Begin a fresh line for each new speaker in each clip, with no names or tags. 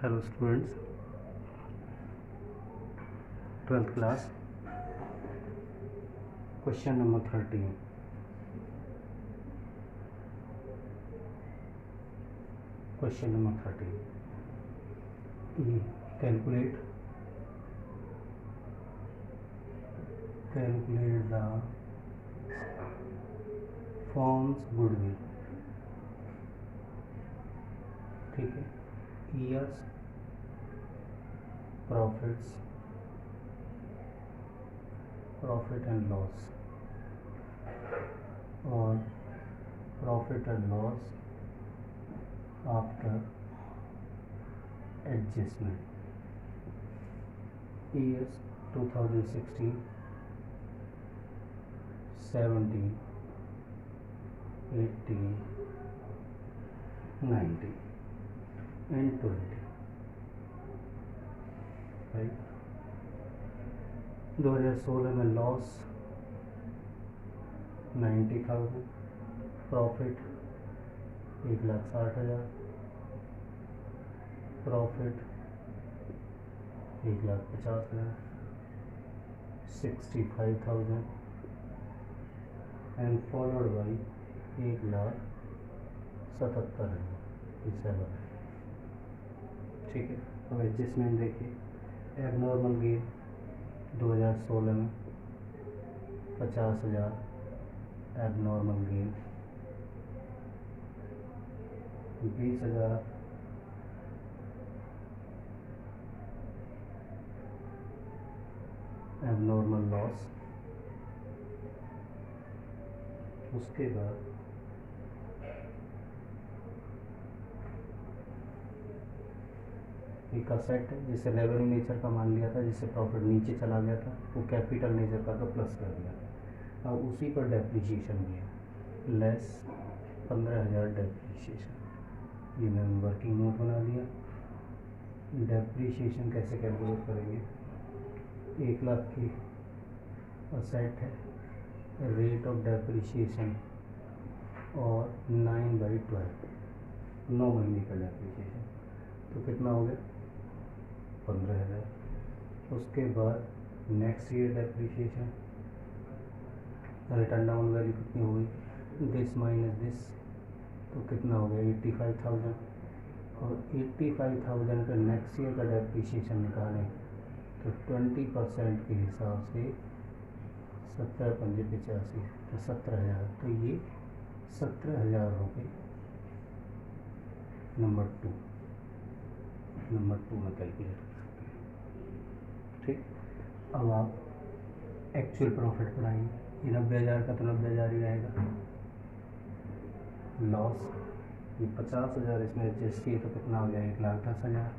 Hello students, 12th class, question number 13. Question number 13. Calculate the firm's goodwill. ठीक है, years, profit and loss, और profit and loss after adjustment. Years 2016, 17, 18, 19 and 20. Right, 2016 में loss 90,000, profit 1,60,000, profit 1,50,000, 65,000 and followed by 1,77,000. ठीक है, अब adjustment देखिए. Abnormal gain 2016 में 50,000 abnormal gain, 20,000 abnormal loss. उसके बाद एक असेट है जिसे रेवेन्यू नेचर का मान लिया था, जिससे प्रॉफिट नीचे चला गया था, वो कैपिटल नेचर का तो प्लस कर दिया. अब उसी पर डेप्रिसिएशन भी है, लेस 15,000 डेप्रिसिएशन. ये मैंने वर्किंग नोट बना दिया. डेप्रिसिएशन कैसे कैलकुलेट करेंगे? 1,00,000 की असेट है, रेट ऑफ डेप्रिसिएशन और 9/12, 9 महीने का डेप्रिसिएशन, तो कितना हो गया? 15,000. उसके बाद next year depreciation, return down value कितनी हो गई? दिस माइनस दिस, तो कितना हो गया? 85,000. और 85,000 का नेक्स्ट ईयर का डेप्रिसिएशन निकालें तो 20% के हिसाब से 17,585, तो 17,000. तो ये 17,000 हो गए. नंबर टू में कैलकुलेट कर सकते हैं. ठीक, अब आप एक्चुअल प्रॉफिट बनाइए. ये 90,000 का तो 90,000 ही आएगा. लॉस ये 50,000 इसमें एडजस्ट किए तो कितना हो गया? 1,10,000.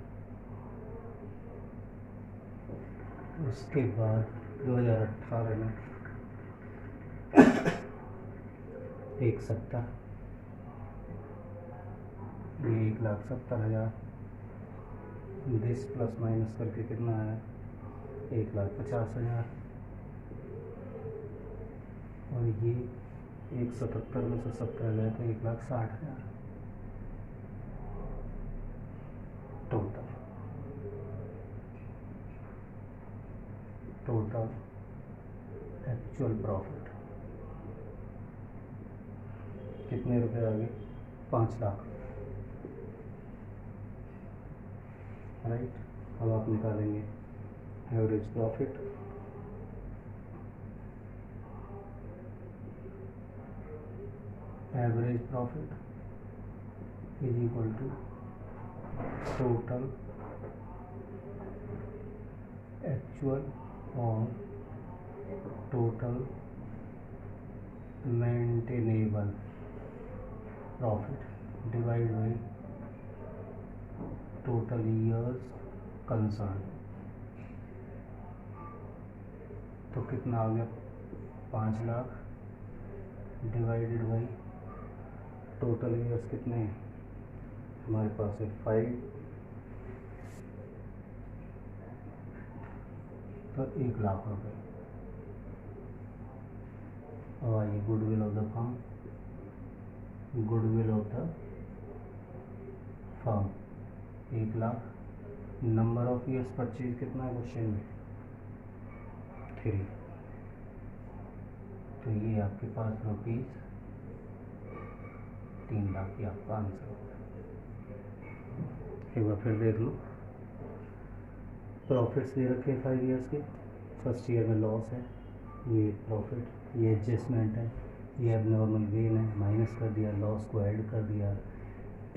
उसके बाद 2018 में 1,70, ये 1,70,000. दिस प्लस माइनस करके कितना आया? 1,50,000. और ये 177 में से 70 गए तो 1,60,000 टोटल एक्चुअल प्रॉफिट कितने रुपए आ गए? 5 लाख. राइट, अब आप निकालेंगे average profit. Average profit is equal to total actual और total maintainable profit divide by total years concern. तो कितना आ गया? 5 lakh divided by total years कितने हैं हमारे पास है? 5. तो 1,00,000 रुपये. अब आइए goodwill of the firm. Goodwill of the firm 1,00,000 number of years purchase कितना है क्वेश्चन में? 3। तो ये आपके पास ₹3,00,000 ही आपका आंसर होगा। एक बार फिर देख लो, प्रॉफिट्स दे रखे 5 ईयर्स के, फर्स्ट ईयर में लॉस है, ये प्रॉफिट, ये एडजस्टमेंट है, ये एबनॉर्मल गेन है, माइनस कर दिया, लॉस को ऐड कर दिया,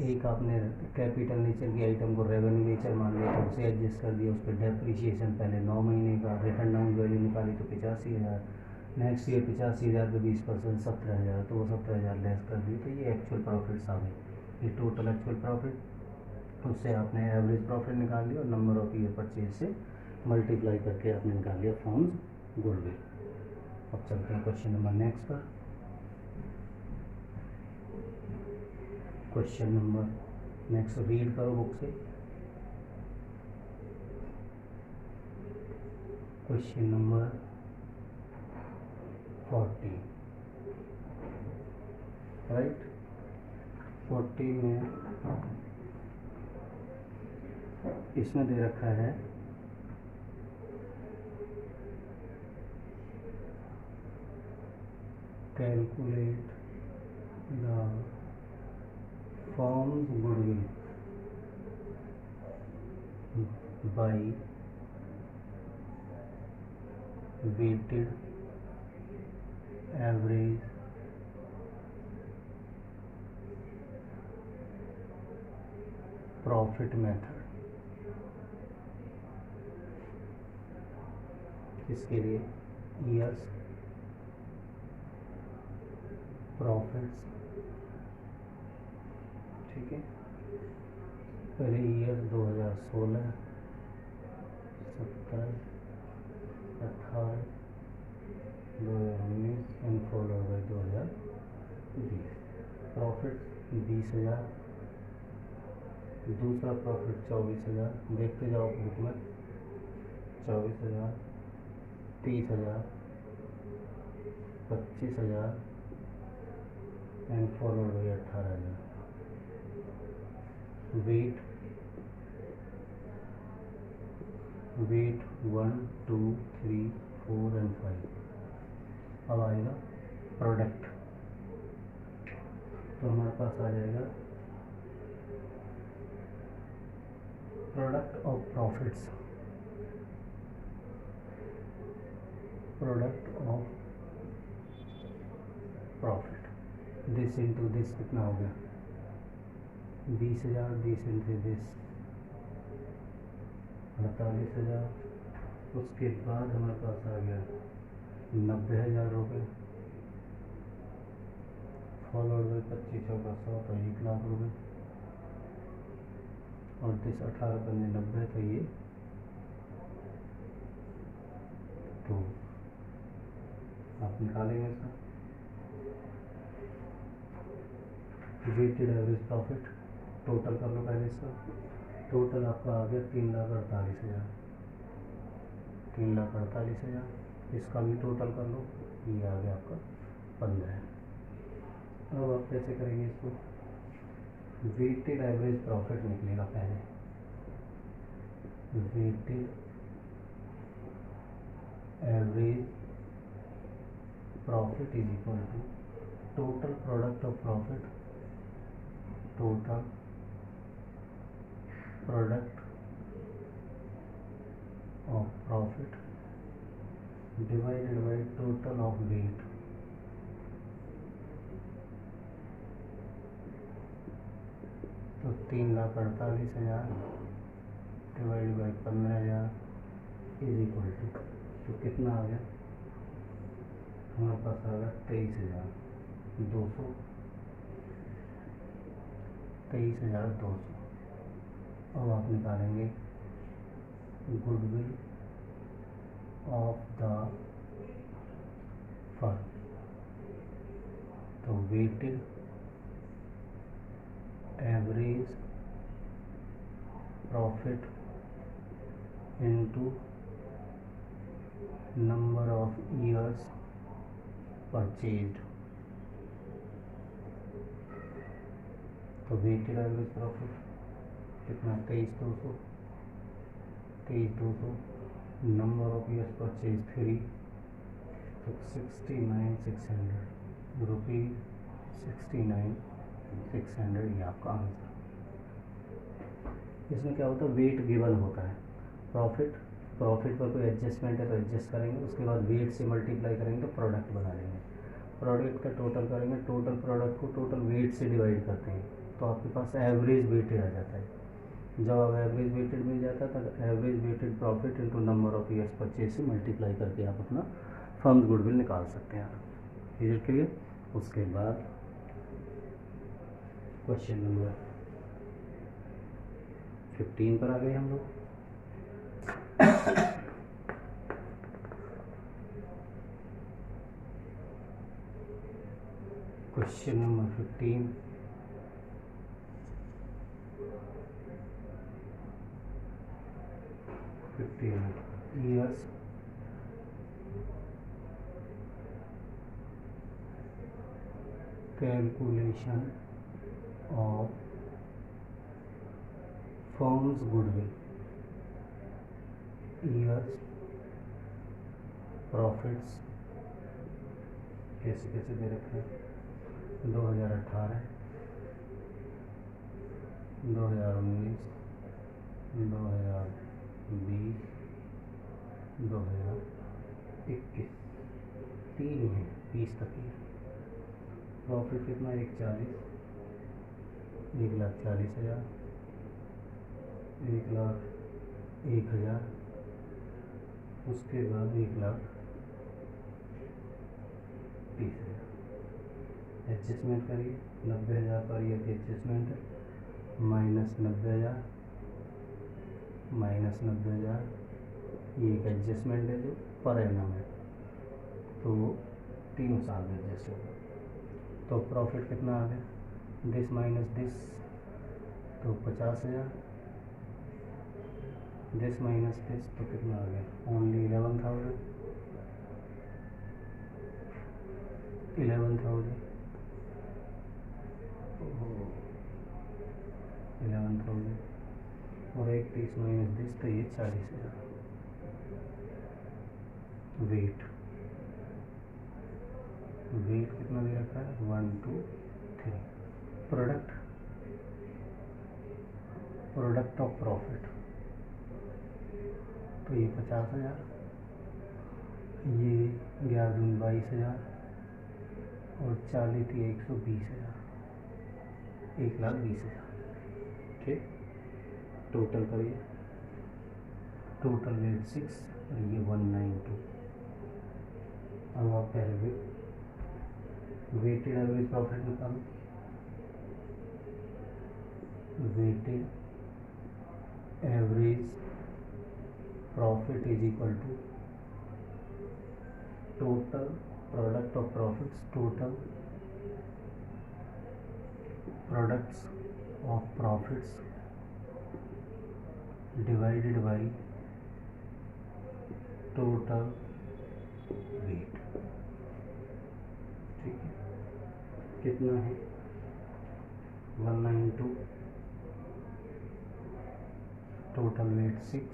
एक आपने कैपिटल नेचर की आइटम को रेवेन्यू नेचर मान लिया तो उसे एडजस्ट कर दिया, उस पर डेप्रिसिएशन पहले 9 महीने का, रिटर्न डाउन वैल्यू निकाली तो 85,000, नेक्स्ट ईयर 85,000 पे 20% 17,000, तो वो 17,000 लेस कर दी, तो ये एक्चुअल प्रॉफिट्स आ गए, ये टोटल एक्चुअल प्रॉफिट। उससे आपने एवरेज प्रॉफिट निकाल लिया और नंबर ऑफ ईयर परचेज से मल्टीप्लाई करके आपने निकाल लिया फॉर्म्स गुडविल। अब चलते हैं क्वेश्चन नंबर नेक्स्ट पर। क्वेश्चन नंबर नेक्स्ट रीड करो बुक से। Question number 40, right. 40 में इसमें दे रखा है calculate the firm's goodwill by weighted average profit method. इसके लिए ईयर्स, प्रॉफिट्स, ठीक है, पहले year 2016, 17, 18, 2019 and followed by 2020। Profit 20,000, दूसरा प्रॉफिट 24,000, देखते जाओ बुक में, 24,000, 30,000, 25,000 and followed by 18,000। Weight 1, 2, 3, 4 and 5। अब आएगा प्रोडक्ट, तो हमारे पास आ जाएगा product of profits, product of profit, this into this कितना हो गया? 20,000, दिस इंटू दिस 48,000। उसके बाद हमारे पास आ गया 90,000 रुपये, फॉलोड बाय 25 का 100 तो 1,00,000 रुपये, और दिस 18 पंजे 90, तो ये तो आप निकालेंगे इसका वेटेड एवरेज प्रॉफिट, टोटल कर लो पहले इसका। टोटल आपका आ गया 3,48,000, 3,48,000। इसका भी टोटल कर लो, ये आ गया आपका 15। अब आप कैसे करेंगे इसको? वेटेड एवरेज प्रॉफिट निकलेगा पहले, weighted average profit is equal to total product of profit, total product of profit divided by total of weight. तो 3,48,000 divide by 15,000 is equal to, तो कितना आ गया हमारे पास? आ गया 23,200, 23,200। अब आप निकालेंगे गुडविल ऑफ द फर्म, तो weighted average profit into number of years purchased, तो वेटेड एवरेज प्रॉफिट कितना? 23,200 23 2 नंबर ऑफ ईयर्स परचेज 3, तो 69,600 रुपीज, 69,600 ये आपका आंसर। इसमें क्या होता है, वेट गिवन होता है। प्रॉफिट पर कोई एडजस्टमेंट है तो एडजस्ट करेंगे, उसके बाद वेट से मल्टीप्लाई करेंगे तो प्रोडक्ट बना लेंगे। प्रोडक्ट का टोटल करेंगे, टोटल प्रोडक्ट को टोटल वेट से डिवाइड करते हैं तो आपके पास एवरेज वेटेड आ जाता है। जब आप एवरेज वेटेड मिल जाता है तो average weighted profit into number of years purchase से मल्टीप्लाई करके आप अपना फर्म्स गुडविल निकाल सकते हैं। Is it clear? उसके बाद क्वेश्चन नंबर 15 पर आ गए हम लोग। Question number 15, years calculation of firm's goodwill, years profits कैसे कैसे दे रखे हैं, 2018, 2019, 2020, 2021, 3 ही है, 20 तक ही है। प्रॉफिट कितना, 1,40,000, 1,01,000, उसके बाद 1,30,000। एडजस्टमेंट करिए, 90,000 पर ईयर की एडजस्टमेंट है, -90,000, ये एक एडजस्टमेंट है जो पर एनम है, तो 3 साल में एडजस्ट होगा। तो प्रॉफिट कितना आ गया, दिस माइनस दिस, तो 50,000, दिस माइनस दिस, तो कितना आ गया, ओनली 11,000, 11,000 और 31 माइनस दिस, तो ये 40,000। वेट कितना दे रखा है, 1 2 3। प्रोडक्ट ऑफ प्रॉफिट, तो ये 50,000, ये 11,22,000 और 40 थी 120,000, 1,20,000। ठीक, टोटल करिए, टोटल वेट 6 और ये 192। अब आप पहले वेटेड एवरेज प्रॉफिट निकालो। Weighted average profit is equal to total product of profits, total products of profits divided by total weight. ठीक है, कितना है, 192, टोटल वेट 6,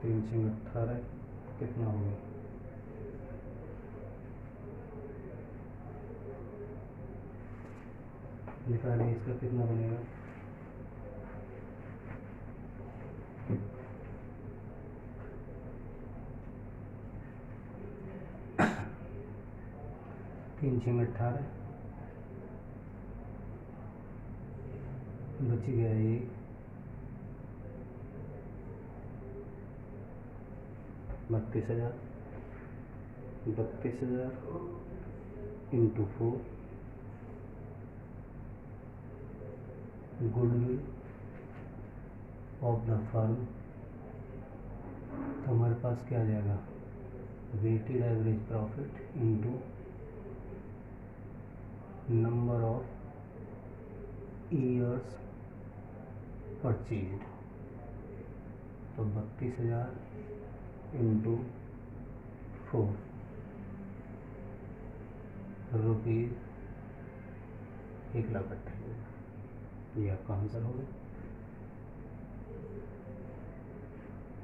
318, कितना होगा, निकालिए इसका कितना बनेगा, 318, बच गया 1, 32,000, 32,000 into 4, goodwill of the firm, तो हमारे पास क्या आ जाएगा, weighted average profit into number of years purchase, तो 32,000 इंटू 4 रुपीज़, 1,28,000। ये आपका आंसर होगा।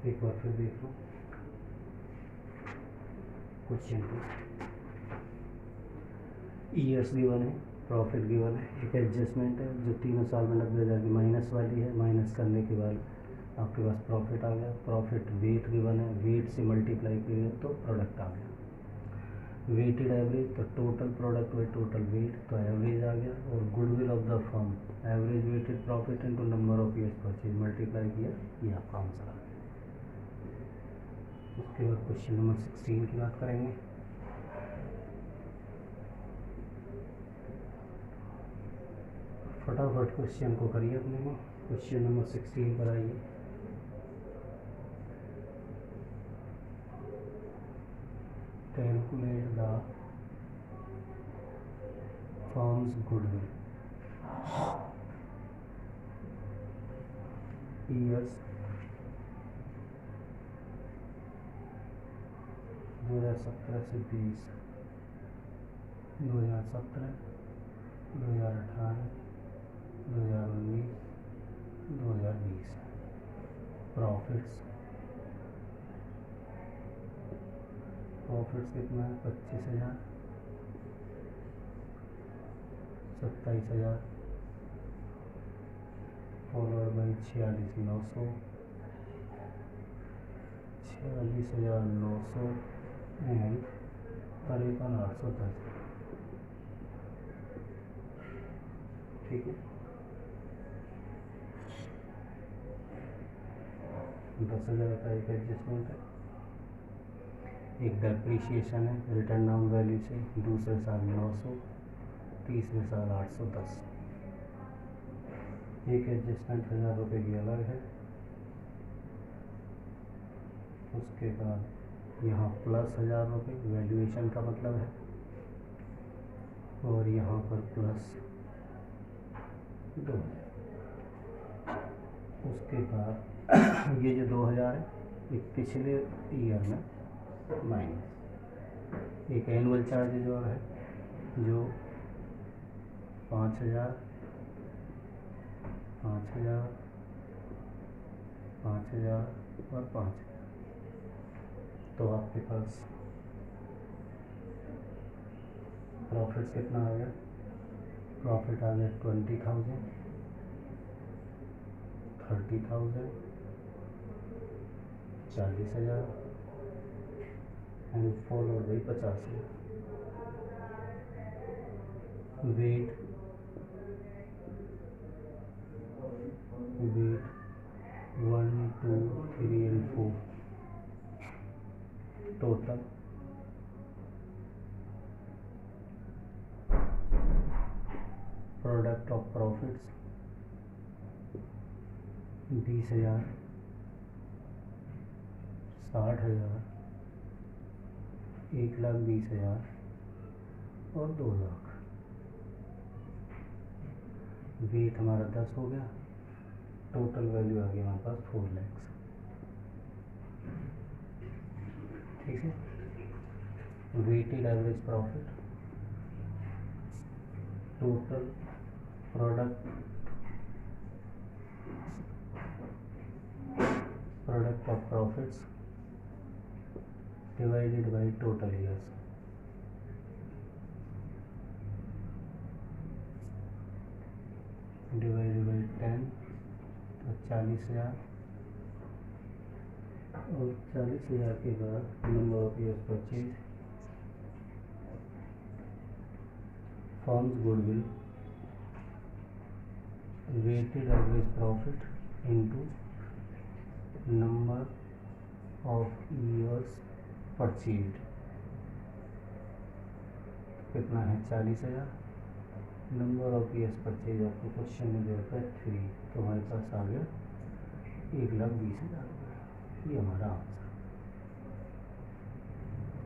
एक बार फिर देख लो क्वेश्चन को। ईयर्स गिवन है, प्रॉफिट गिवन है, एक एडजस्टमेंट है जो तीनों साल में 90,000 की माइनस वाली है। माइनस करने के बाद आपके पास प्रॉफिट आ गया। प्रॉफिट वेट गिवन है, वेट से मल्टीप्लाई किया तो प्रोडक्ट आ गया। वेटेड एवरेज तो total product by total weight तो एवरेज आ गया। और goodwill of the firm average weighted profit into number of years purchase multiply किया, ये आपका आंसर आ गया। उसके बाद क्वेश्चन नंबर 16 की बात करेंगे। फटाफट क्वेश्चन को करिए अपने को। क्वेश्चन नंबर 16 पर आइए। Calculate the firms goodwill years 2017 से 20, 2017, 2018, 2019, 2020। प्रॉफिट्स कितना है? 25,000, 27,000 फॉलोड बाई 46,900, 46,900 एंड 53,810। ठीक है, 10,000 का एक एडजस्टमेंट है, एक डेप्रीशिएशन है रिटर्न डाउन वैल्यू से, दूसरे साल 900, तीसरे साल 810। एक एडजस्टमेंट 1,000 रुपये की अलग है। उसके बाद यहाँ प्लस 1,000 रुपये वैल्यूएशन का मतलब है, और यहाँ पर प्लस 2,000। उसके बाद ये जो 2,000 है ये पिछले ईयर में माइनस एक एनुअल चार्ज जो है जो 5,000, 5,000, 5,000 और 5,000। तो आपके पास प्रॉफिट कितना आ गया? प्रॉफिट आ गया 20,000, 30,000, 40,000 and followed by 50,000। Weight 1, 2, 3 and 4 total product of profits 20,000, 60,000, 1,20,000 और 2 लाख। वेट हमारा 10 हो गया, टोटल वैल्यू आ गई हमारे पास 4 लाख। ठीक है, weighted average profit total product of profits divided by total years. Divided by 10 तो 40,000, और 40,000 के बाद number of years purchase. Firm's goodwill weighted average profit into number of years purchase कितना है? 40,000। नंबर ऑफ ईयर्स परचेज आपको question में दे रखा है 3, तो हमारे पास आ गया 1,20,000 रुपये। ये हमारा आंसर।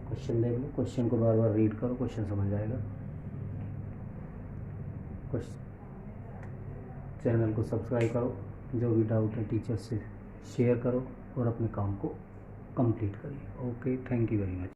क्वेश्चन देख लो, क्वेश्चन को बार बार रीड करो, क्वेश्चन समझ आएगा। चैनल को सब्सक्राइब करो, जो भी डाउट है टीचर से शेयर करो और अपने काम को कंप्लीट करिए। Okay, thank you very much.